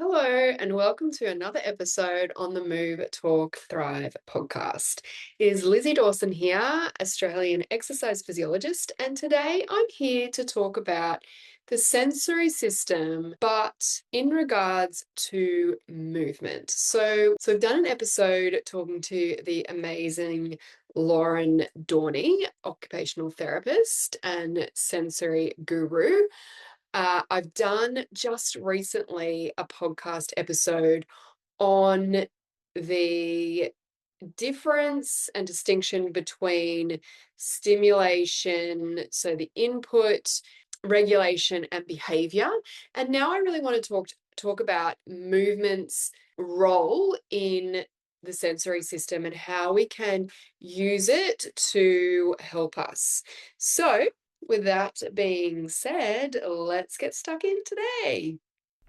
Hello, and welcome to another episode on the Move.Talk.Thrive podcast. It is Lizzy Dawson here, Australian exercise physiologist, and today I'm here to talk about the sensory system, but in regards to movement. So I've done an episode talking to the amazing Lauren Dorney, occupational therapist and sensory guru. I've done just recently a podcast episode on the difference and distinction between stimulation, so the input, regulation, and behavior. And now I really want to talk about movement's role in the sensory system and how we can use it to help us. So, with that being said, let's get stuck in today.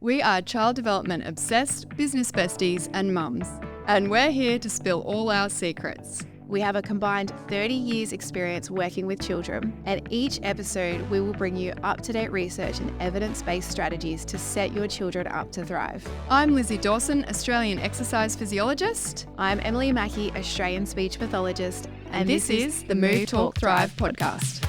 We are child development obsessed, business besties, and mums, and we're here to spill all our secrets. We have a combined 30 years experience working with children, and each episode we will bring you up-to-date research and evidence-based strategies to set your children up to thrive. I'm Lizzy Dawson, Australian exercise physiologist. I'm Emily Mackey, Australian speech pathologist, And this is the Move.Talk.Thrive podcast.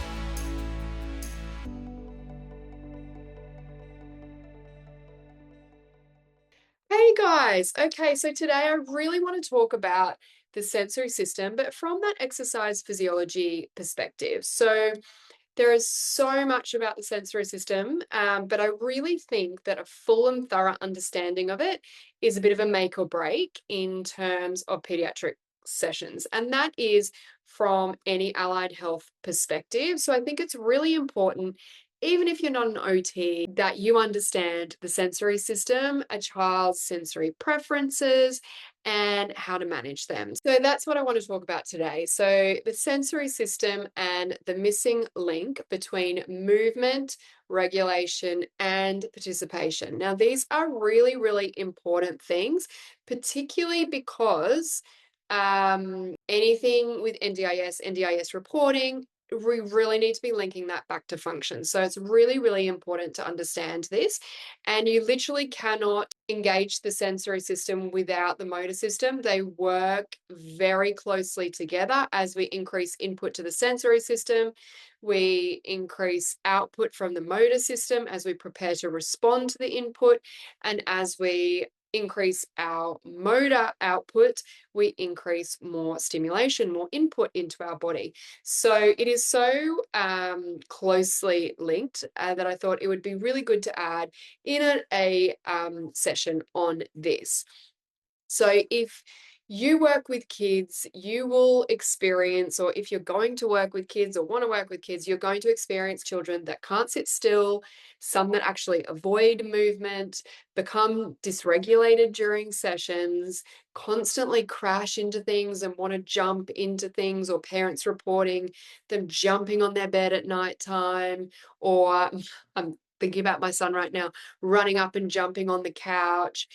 Hey guys, okay, so today I really want to talk about the sensory system, but from that exercise physiology perspective. So there is so much about the sensory system, but I really think that a full and thorough understanding of it is a bit of a make or break in terms of paediatric sessions, and that is from any allied health perspective. So I think it's really important, even if you're not an OT, that you understand the sensory system, a child's sensory preferences, and how to manage them. So that's what I want to talk about today. So the sensory system and the missing link between movement, regulation, and participation. Now, these are really, really important things, particularly because anything with NDIS reporting, we really need to be linking that back to function. So it's really, really important to understand this. And you literally cannot engage the sensory system without the motor system. They work very closely together. As we increase input to the sensory system, we increase output from the motor system as we prepare to respond to the input. And as we increase our motor output, we increase more stimulation, more input into our body. So it is so closely linked that I thought it would be really good to add in a session on this. So if you work with kids, you will experience, or if you're going to work with kids or want to work with kids, you're going to experience children that can't sit still, some that actually avoid movement, become dysregulated during sessions, constantly crash into things and want to jump into things, or parents reporting them jumping on their bed at nighttime, or I'm thinking about my son right now, running up and jumping on the couch.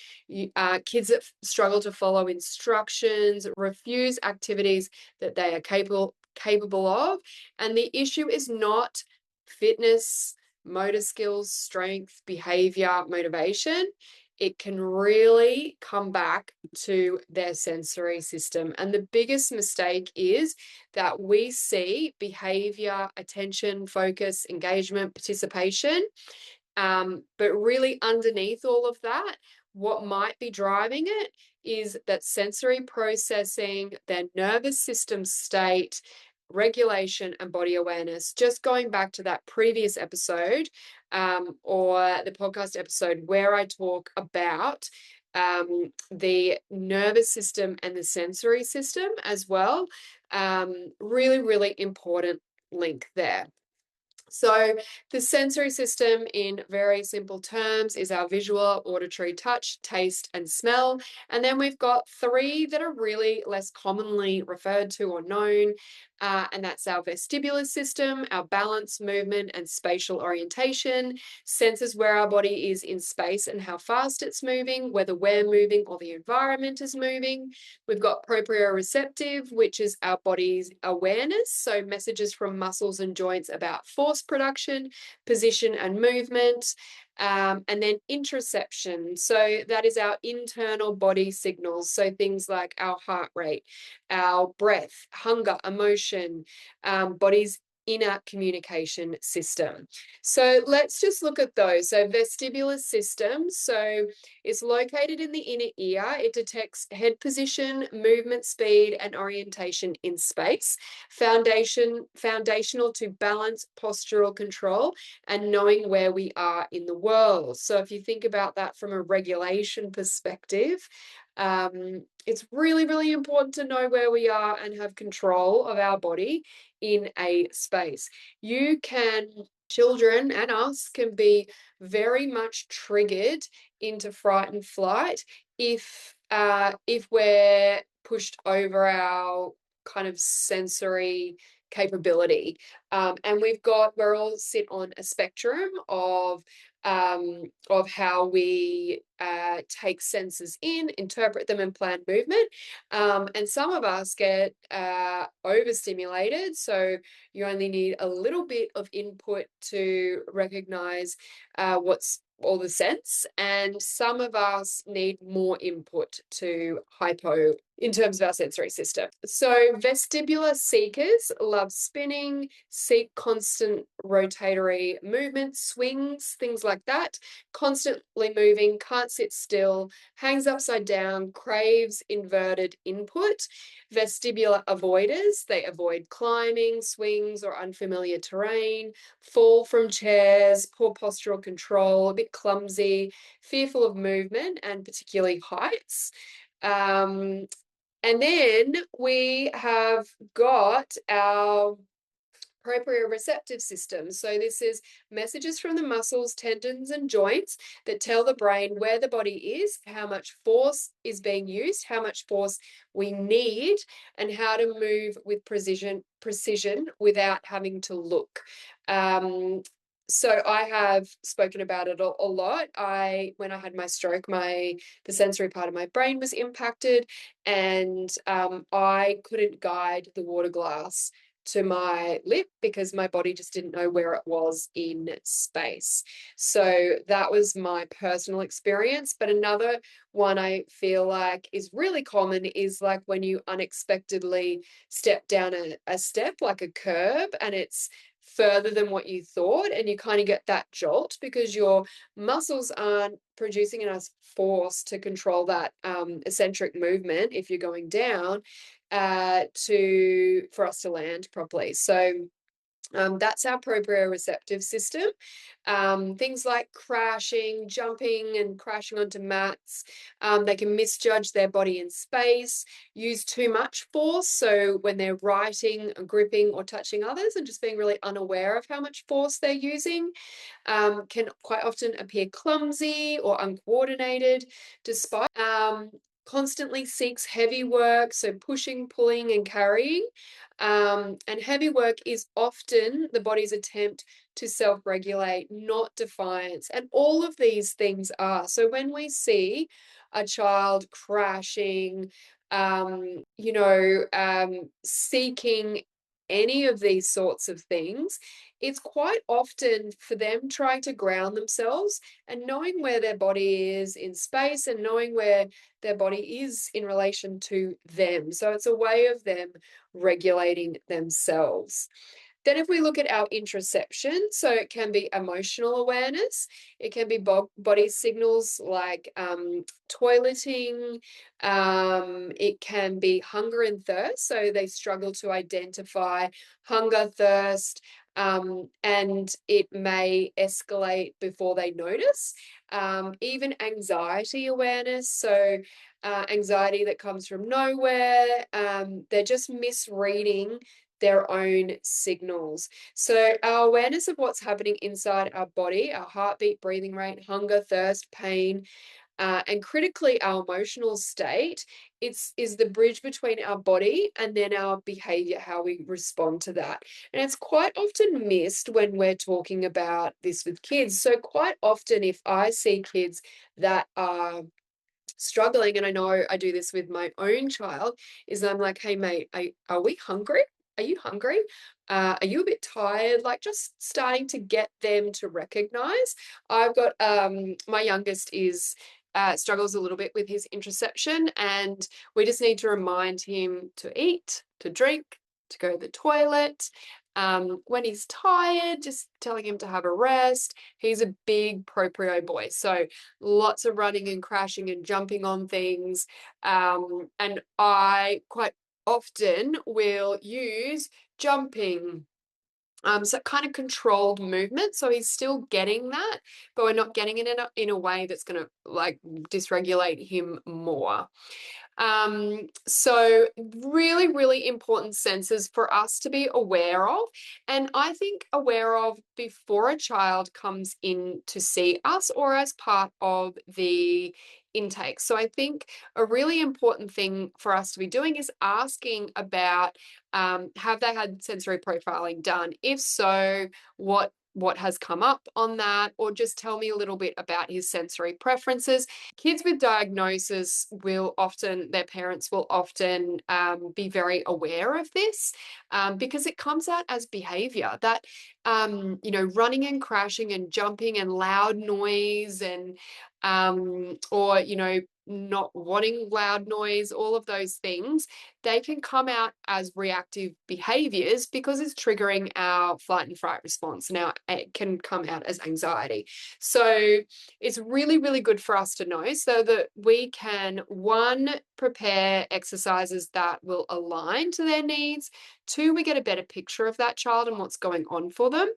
Kids that struggle to follow instructions, refuse activities that they are capable of. And the issue is not fitness, motor skills, strength, behavior, motivation. It can really come back to their sensory system. And the biggest mistake is that we see behavior, attention, focus, engagement, participation, but really underneath all of that, what might be driving it is that sensory processing, their nervous system state, regulation, and body awareness. Just going back to that previous episode, or the podcast episode where I talk about the nervous system and the sensory system as well. Really, really important link there. So the sensory system, in very simple terms, is our visual, auditory, touch, taste, and smell. And then we've got three that are really less commonly referred to or known. And that's our vestibular system, our balance, movement, and spatial orientation, senses where our body is in space and how fast it's moving, whether we're moving or the environment is moving. We've got proprioceptive, which is our body's awareness, so messages from muscles and joints about force production, position, and movement. And then interoception. So that is our internal body signals. So things like our heart rate, our breath, hunger, emotion, body's inner communication system. So let's just look at those. So vestibular system. So it's located in the inner ear. It detects head position, movement speed, and orientation in space. Foundational to balance, postural control, and knowing where we are in the world. So if you think about that from a regulation perspective, it's really, really important to know where we are and have control of our body in a space. Children and us can be very much triggered into fright and flight if we're pushed over our kind of sensory capability. And we're all sit on a spectrum of how we take senses in, interpret them, and plan movement. And some of us get overstimulated, so you only need a little bit of input to recognize what's all the sense, and some of us need more input to hypo in terms of our sensory system. So vestibular seekers love spinning, seek constant rotatory movement, swings, things like that, constantly moving, can't sit still, hangs upside down, craves inverted input. Vestibular avoiders, they avoid climbing, swings, or unfamiliar terrain, fall from chairs, poor postural control, a bit clumsy, fearful of movement, and particularly heights. And then we have got our proprioceptive system. So this is messages from the muscles, tendons, and joints that tell the brain where the body is, how much force is being used, how much force we need, and how to move with precision without having to look. So I have spoken about it a lot. When I had my stroke, the sensory part of my brain was impacted, and I couldn't guide the water glass to my lip because my body just didn't know where it was in space. So that was my personal experience. But another one I feel like is really common is like when you unexpectedly step down a step, like a curb, and it's further than what you thought, and you kind of get that jolt because your muscles aren't producing enough force to control that eccentric movement if you're going down for us to land properly. So that's our proprioceptive system. Things like crashing, jumping, and crashing onto mats. They can misjudge their body in space, use too much force. So when they're writing, gripping, or touching others, and just being really unaware of how much force they're using, can quite often appear clumsy or uncoordinated, despite constantly seeks heavy work, so pushing, pulling, and carrying. And heavy work is often the body's attempt to self-regulate, not defiance. And all of these things are. So when we see a child crashing, seeking any of these sorts of things, it's quite often for them trying to ground themselves and knowing where their body is in space and knowing where their body is in relation to them. So it's a way of them regulating themselves. Then if we look at our interoception, so it can be emotional awareness, it can be body signals like toileting, it can be hunger and thirst, so they struggle to identify hunger, thirst, and it may escalate before they notice. Even anxiety awareness, so anxiety that comes from nowhere, they're just misreading their own signals. So our awareness of what's happening inside our body, our heartbeat, breathing rate, hunger, thirst, pain, and critically our emotional state, is the bridge between our body and then our behavior, how we respond to that. And it's quite often missed when we're talking about this with kids. So quite often if I see kids that are struggling, and I know I do this with my own child, is I'm like, hey mate, are we hungry? are you hungry? Are you a bit tired? Like just starting to get them to recognize. I've got my youngest is struggles a little bit with his interoception, and we just need to remind him to eat, to drink, to go to the toilet. When he's tired, just telling him to have a rest. He's a big proprio boy, so lots of running and crashing and jumping on things. And I quite often will use jumping, so kind of controlled movement. So he's still getting that, but we're not getting it in a way that's going to like dysregulate him more. So really, really important senses for us to be aware of. And I think aware of before a child comes in to see us or as part of the intake. So I think a really important thing for us to be doing is asking about, have they had sensory profiling done? If so, what has come up on that, or just tell me a little bit about his sensory preferences. Kids with diagnosis will often, their parents will often be very aware of this, because it comes out as behavior that, running and crashing and jumping and loud noise and, or, not wanting loud noise, all of those things, they can come out as reactive behaviors because it's triggering our flight and fright response. Now, it can come out as anxiety. So it's really, really good for us to know so that we can, one, prepare exercises that will align to their needs. Two, we get a better picture of that child and what's going on for them.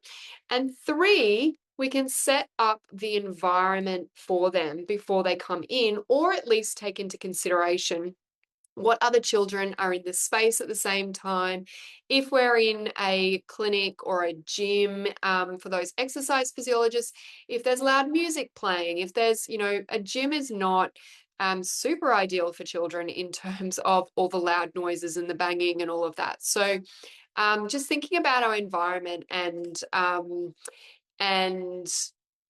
And three, we can set up the environment for them before they come in, or at least take into consideration what other children are in the space at the same time. If we're in a clinic or a gym, for those exercise physiologists, if there's loud music playing, if there's, a gym is not super ideal for children in terms of all the loud noises and the banging and all of that. So just thinking about our environment and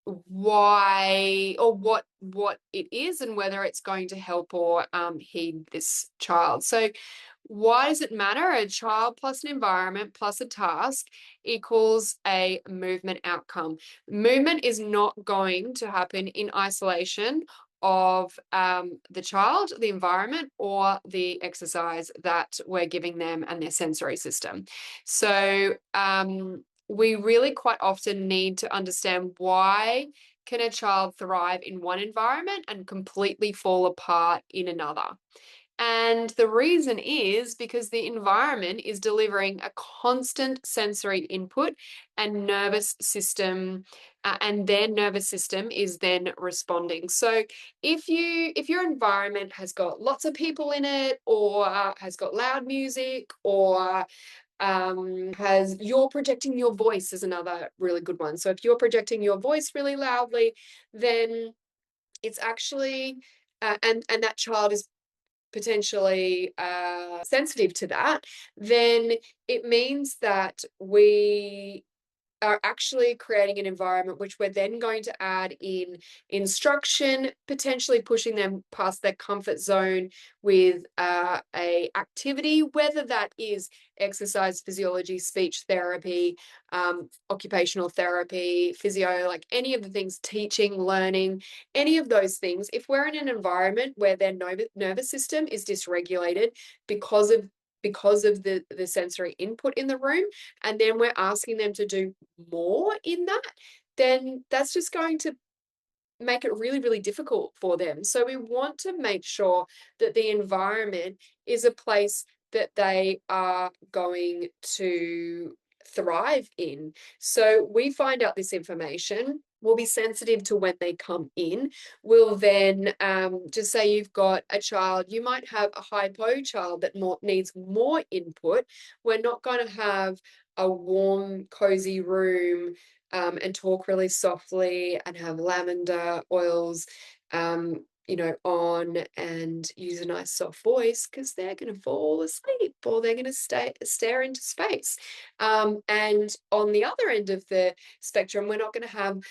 why or what it is and whether it's going to help or heed this child. So why does it matter? A child plus an environment plus a task equals a movement outcome. Movement is not going to happen in isolation of the child, the environment, or the exercise that we're giving them and their sensory system. So we really quite often need to understand, why can a child thrive in one environment and completely fall apart in another? And the reason is because the environment is delivering a constant sensory input and nervous system, and their nervous system is then responding. So if your environment has got lots of people in it, or has got loud music, or you're projecting your voice is another really good one. So if you're projecting your voice really loudly, then it's actually and that child is potentially sensitive to that, then it means that we are actually creating an environment which we're then going to add in instruction, potentially pushing them past their comfort zone with a activity, whether that is exercise physiology, speech therapy, occupational therapy, physio, like any of the things, teaching, learning, any of those things. If we're in an environment where their nervous system is dysregulated because of the sensory input in the room, and then we're asking them to do more in that, then that's just going to make it really, really difficult for them. So we want to make sure that the environment is a place that they are going to thrive in. So we find out this information. We'll be sensitive to when they come in. We'll then just say you've got a child, you might have a hypo child that needs more input. We're not going to have a warm, cozy room and talk really softly and have lavender oils, on, and use a nice soft voice, because they're going to fall asleep or they're going to stare into space. And on the other end of the spectrum, we're not going to have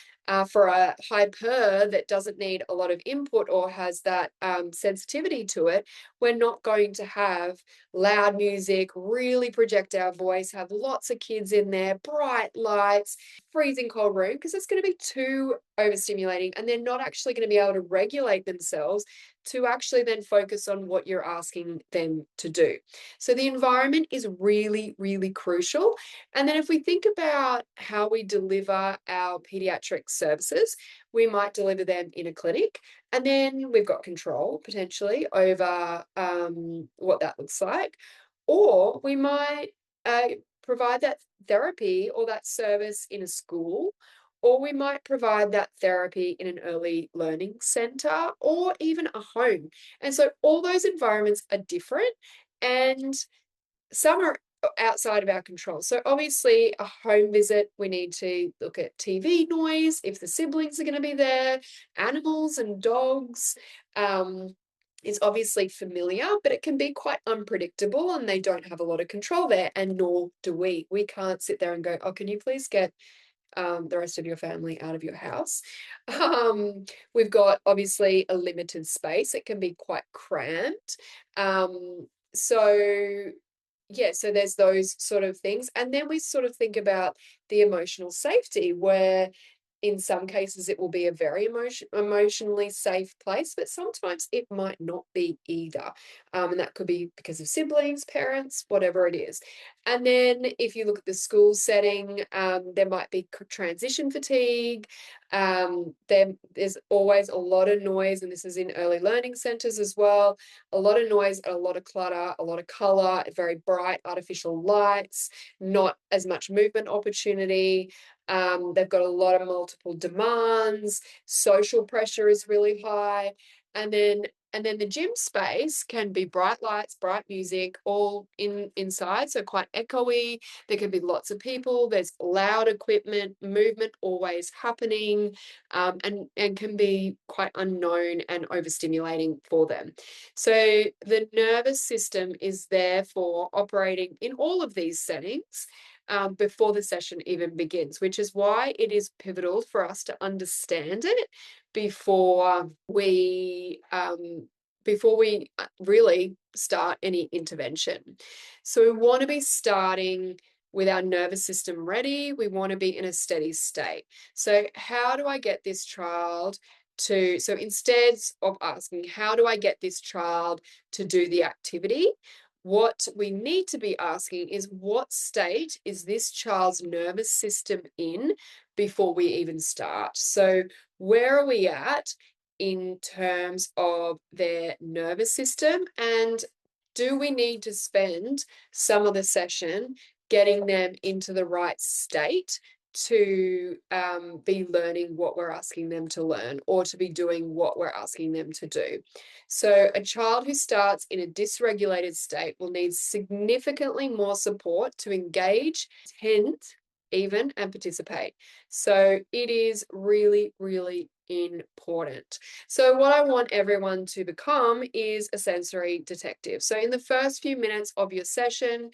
For a hyper that doesn't need a lot of input or has that sensitivity to it, we're not going to have loud music, really project our voice, have lots of kids in there, bright lights, freezing cold room, because it's going to be too overstimulating, and they're not actually going to be able to regulate themselves to actually then focus on what you're asking them to do. So the environment is really, really crucial. And then if we think about how we deliver our pediatric services, we might deliver them in a clinic, and then we've got control potentially over what that looks like. Or we might provide that therapy or that service in a school, or we might provide that therapy in an early learning center or even a home. And so all those environments are different, and some are outside of our control. So obviously a home visit, we need to look at TV noise, if the siblings are going to be there, animals and dogs. Is obviously familiar, but it can be quite unpredictable, and they don't have a lot of control there, and nor do we. We can't sit there and go, oh, can you please get the rest of your family out of your house? We've got obviously a limited space. It can be quite cramped. So yeah, so there's those sort of things. And then we sort of think about the emotional safety, where in some cases it will be a very emotionally safe place, but sometimes it might not be either. And that could be because of siblings, parents, whatever it is. And then if you look at the school setting, there might be transition fatigue. There's always a lot of noise, and this is in early learning centers as well. A lot of noise, a lot of clutter, a lot of color, very bright artificial lights, not as much movement opportunity. They've got a lot of multiple demands. Social pressure is really high. And then the gym space can be bright lights, bright music, all inside, so quite echoey. There can be lots of people. There's loud equipment, movement always happening, and can be quite unknown and overstimulating for them. So the nervous system is therefore operating in all of these settings before the session even begins, which is why it is pivotal for us to understand it before we really start any intervention. So we want to be starting with our nervous system ready. We want to be in a steady state. So how do I get this child so instead of asking, how do I get this child to do the activity? What we need to be asking is, what state is this child's nervous system in before we even start? So where are we at in terms of their nervous system, and do we need to spend some of the session getting them into the right state to be learning what we're asking them to learn, or to be doing what we're asking them to do? So a child who starts in a dysregulated state will need significantly more support to engage, attend, even, and participate. So it is really, really important. So what I want everyone to become is a sensory detective. So in the first few minutes of your session,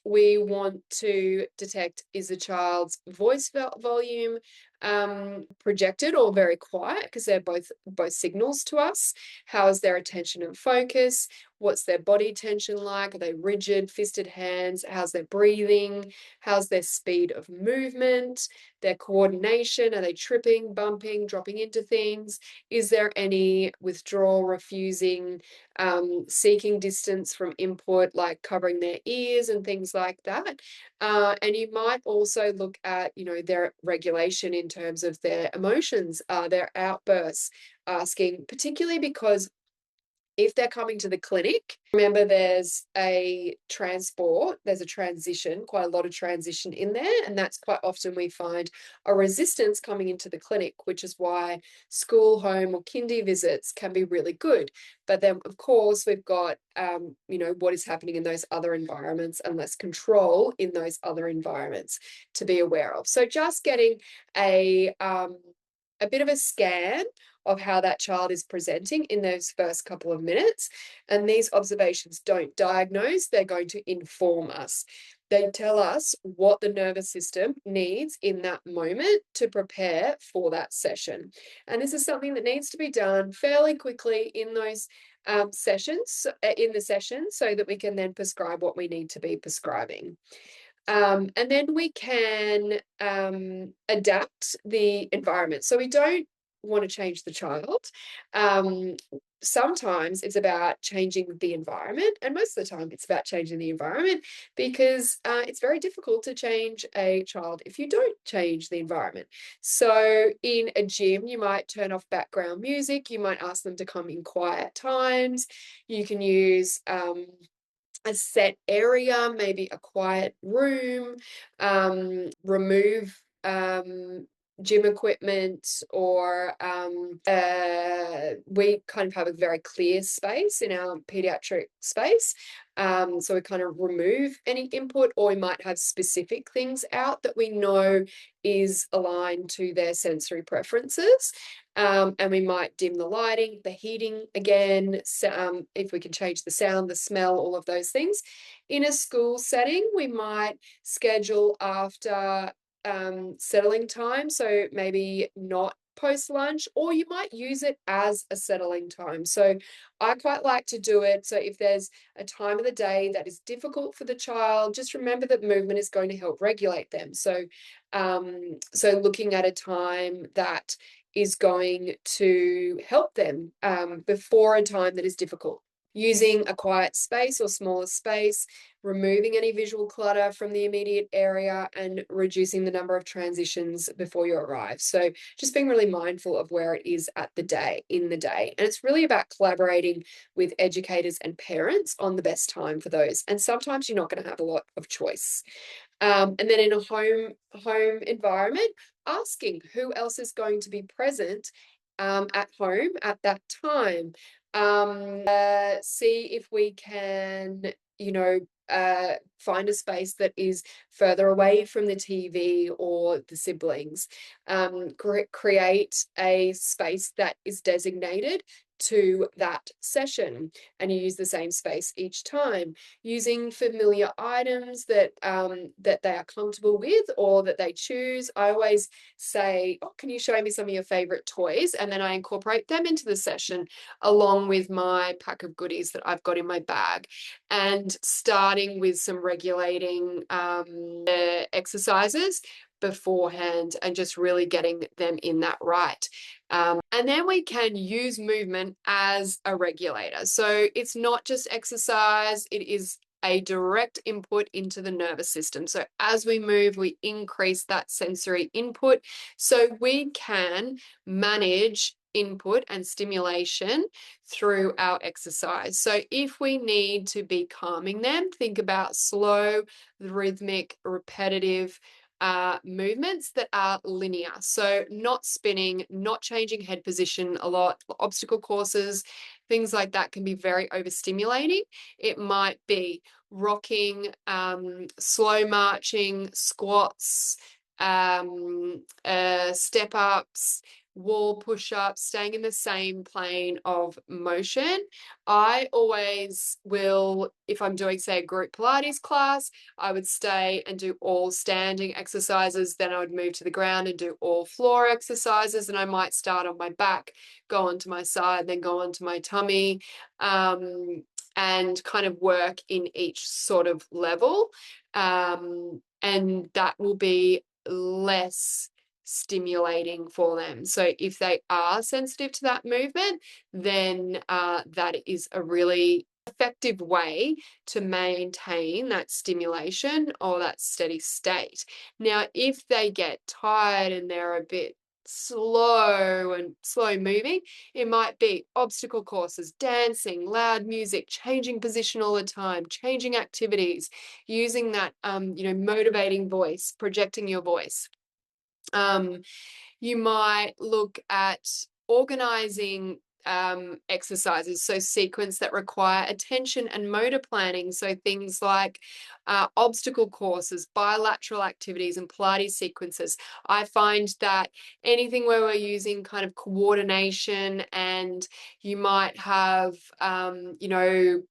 we want to detect, is the child's voice volume projected or very quiet, because they're both signals to us. How is their attention and focus? What's their body tension like? Are they rigid, fisted hands? How's their breathing? How's their speed of movement? Their coordination? Are they tripping, bumping, dropping into things? Is there any withdrawal, refusing, seeking distance from input, like covering their ears and things like that? And you might also look at, their regulation in terms of their emotions, their outbursts, asking, particularly because if they're coming to the clinic, remember there's a transition, quite a lot of transition in there. And that's quite often we find a resistance coming into the clinic, which is why school, home, or kindy visits can be really good. But then, of course, we've got, what is happening in those other environments, and less control in those other environments to be aware of. So just getting a bit of a scan of how that child is presenting in those first couple of minutes. And these observations don't diagnose, they're going to inform us. They tell us what the nervous system needs in that moment to prepare for that session. And this is something that needs to be done fairly quickly in those sessions, in the session, so that we can then prescribe what we need to be prescribing. And then we can adapt the environment. So we don't want to change the child. Sometimes it's about changing the environment, and most of the time it's about changing the environment, because it's very difficult to change a child if you don't change the environment. So in a gym, you might turn off background music, you might ask them to come in quiet times, you can use a set area, maybe a quiet room, remove gym equipment, or we kind of have a very clear space in our pediatric space. So we kind of remove any input, or we might have specific things out that we know is aligned to their sensory preferences. And we might dim the lighting, the heating again, if we can change the sound, the smell, all of those things. In a school setting, we might schedule after settling time, so maybe not post lunch, or you might use it as a settling time. So I quite like to do it. So if there's a time of the day that is difficult for the child, just remember that movement is going to help regulate them. So looking at a time that is going to help them before a time that is difficult. Using a quiet space or smaller space, removing any visual clutter from the immediate area, and reducing the number of transitions before you arrive. So just being really mindful of where it is at the day, in the day. And it's really about collaborating with educators and parents on the best time for those. And sometimes you're not going to have a lot of choice. And then in a home environment, asking who else is going to be present at home at that time. See if we can, find a space that is further away from the TV or the siblings. Create a space that is designated to that session, and you use the same space each time, using familiar items that that they are comfortable with or that they choose. I always say, oh, can you show me some of your favorite toys? And then I incorporate them into the session along with my pack of goodies that I've got in my bag, and starting with some regulating exercises beforehand, and just really getting them in that right. And then we can use movement as a regulator. So it's not just exercise, it is a direct input into the nervous system. So as we move, we increase that sensory input, so we can manage input and stimulation through our exercise. So if we need to be calming them, think about slow, rhythmic, repetitive movements that are linear. So not spinning, not changing head position a lot. Obstacle courses, things like that can be very overstimulating. It might be rocking, slow marching, squats, step ups, wall push-ups, staying in the same plane of motion. I always will, if I'm doing, say, a group Pilates class, I would stay and do all standing exercises. Then I would move to the ground and do all floor exercises. And I might start on my back, go onto my side, then go onto my tummy, and kind of work in each sort of level. And that will be less stimulating for them. So if they are sensitive to that movement, then that is a really effective way to maintain that stimulation or that steady state. Now, if they get tired and they're a bit slow moving, it might be obstacle courses, dancing, loud music, changing position all the time, changing activities, using that motivating voice, projecting your voice. You might look at organizing exercises, so sequence that require attention and motor planning. So things like obstacle courses, bilateral activities, and Pilates sequences. I find that anything where we're using kind of coordination, and you might have,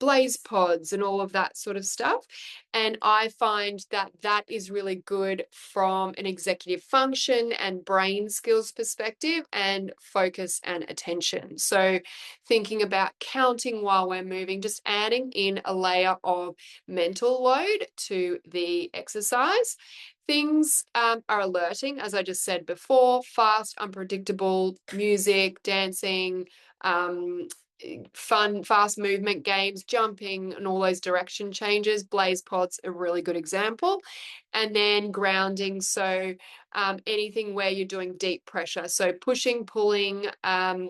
blaze pods and all of that sort of stuff. And I find that that is really good from an executive function and brain skills perspective and focus and attention. So thinking about counting while we're moving, just adding in a layer of mental load to the exercise. Things are alerting, as I just said before: fast, unpredictable music, dancing, fun, fast movement games, jumping, and all those direction changes. Blaze pods, a really good example. And then grounding. So anything where you're doing deep pressure. So pushing, pulling,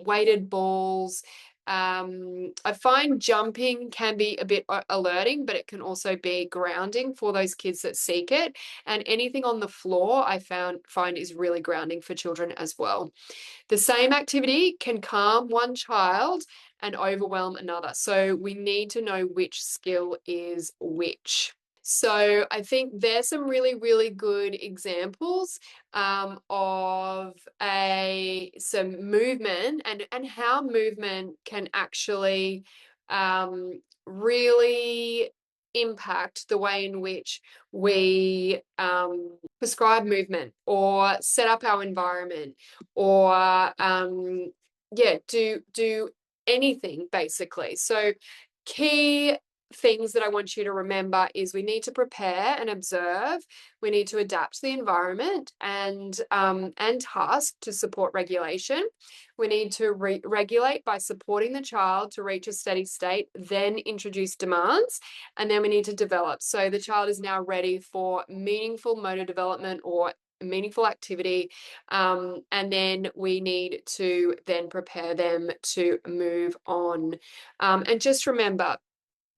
weighted balls. I find jumping can be a bit alerting, but it can also be grounding for those kids that seek it. And anything on the floor I find is really grounding for children as well. The same activity can calm one child and overwhelm another. So we need to know which skill is which. So I think there's some really, really good examples of some movement and how movement can actually really impact the way in which we prescribe movement or set up our environment, or do anything basically. So key things that I want you to remember is we need to prepare and observe. We need to adapt to the environment and task to support regulation. We need to regulate by supporting the child to reach a steady state, then introduce demands, and then we need to develop. So the child is now ready for meaningful motor development or meaningful activity, and then we need to then prepare them to move on. And just remember,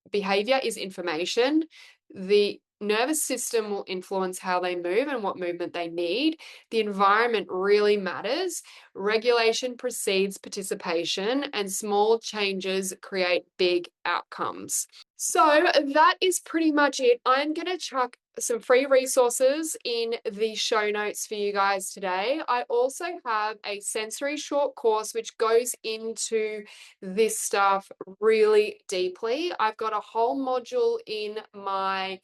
behavior is information. The nervous system will influence how they move and what movement they need. The environment really matters. Regulation precedes participation, and small changes create big outcomes. So that is pretty much it. I'm going to chuck some free resources in the show notes for you guys today. I also have a sensory short course which goes into this stuff really deeply. I've got a whole module in my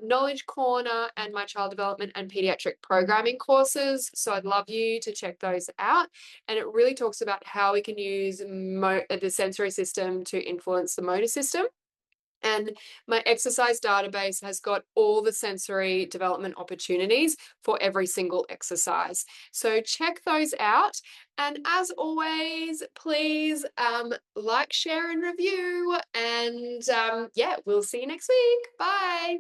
knowledge corner and my child development and pediatric programming courses. So I'd love you to check those out. And it really talks about how we can use the sensory system to influence the motor system. And my exercise database has got all the sensory development opportunities for every single exercise. So check those out. And as always, please like, share, and review. And we'll see you next week. Bye.